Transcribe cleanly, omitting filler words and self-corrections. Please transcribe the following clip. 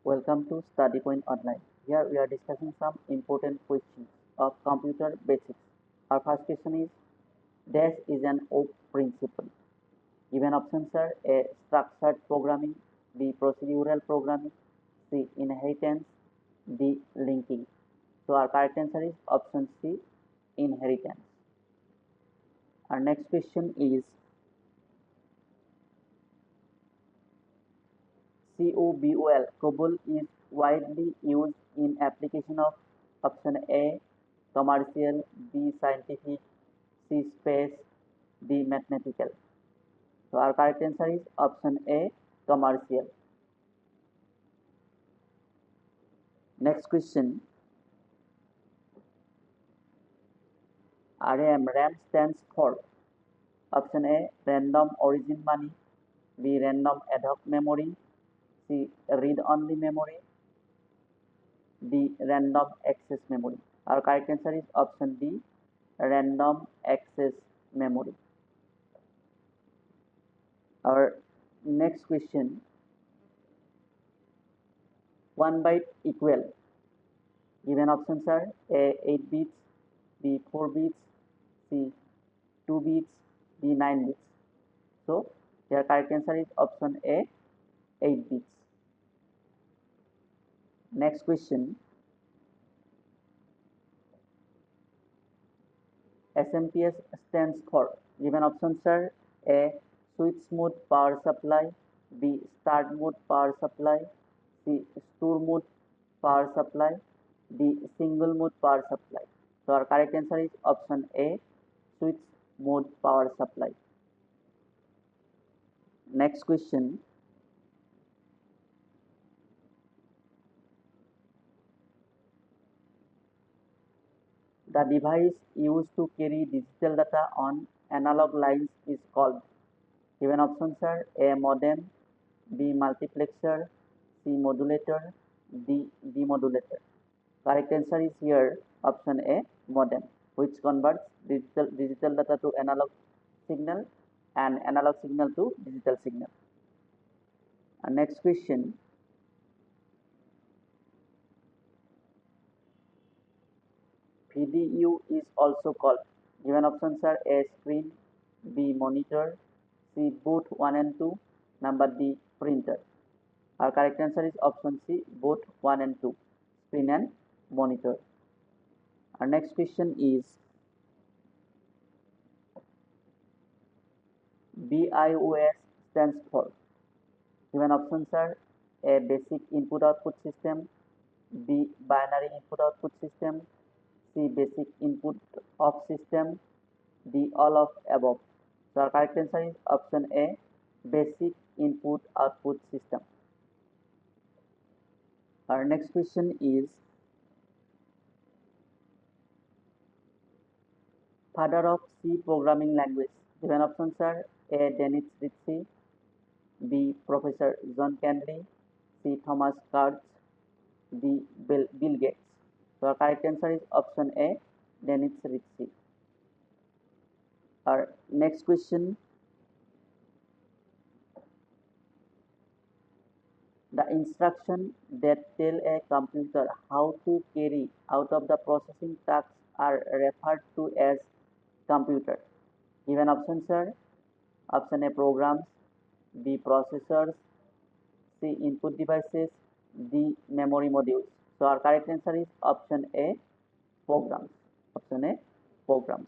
Welcome to Study Point Online. Here we are discussing some important questions of computer basics. Our first question is, dash is an OP principle. Given options are A. Structured programming, B. Procedural programming, C. Inheritance, D. Linking. So our correct answer is option C. Inheritance. Our next question is, COBOL is widely used in application of option A. Commercial, B. Scientific, C. Space, D. Mathematical. So our correct answer is option A. Commercial. Next question. RAM stands for option A. Random origin money, B. Random ad hoc memory, C. Read-only memory, D. Random access memory. Our correct answer is option D. Random access memory. Our next question. 1 byte equal. Given options are A. 8 bits, B. 4 bits, C. 2 bits, D. 9 bits. So your correct answer is option A. 8 bits. Next question. SMPS stands for. Given options are A. Switch mode power supply, B. Start mode power supply, C. Store mode power supply, D. Single mode power supply. So our correct answer is option A. Switch mode power supply. Next question. The device used to carry digital data on analog lines is called. Given options are A. Modem, B. Multiplexer, C. Modulator, D. Demodulator. Correct answer is here option A. Modem, which converts digital data to analog signal and analog signal to digital signal. And next question. VDU is also called. Given options are A. Screen, B. Monitor, C. Boot 1 and 2, number D. Printer. Our correct answer is option C. Boot 1 and 2, screen and monitor. Our next question is, BIOS stands for. Given options are A. Basic input output system, B. Binary input output system, C. Basic input of system, D. All of above. So our correct answer is option A. Basic input output system. Our next question is, father of C programming language. Given options are A. Dennis Ritchie, B. Professor John Canley, C. Thomas Kurtz, D. Bill Gates. So our correct answer is option A. Dennis Ritchie. Our next question. The instruction that tell a computer how to carry out of the processing tasks are referred to as computer. Given options are option A. Programs, B. Processors, C. Input devices, D. Memory modules. So our correct answer is option A. Programs. Option A. Programs.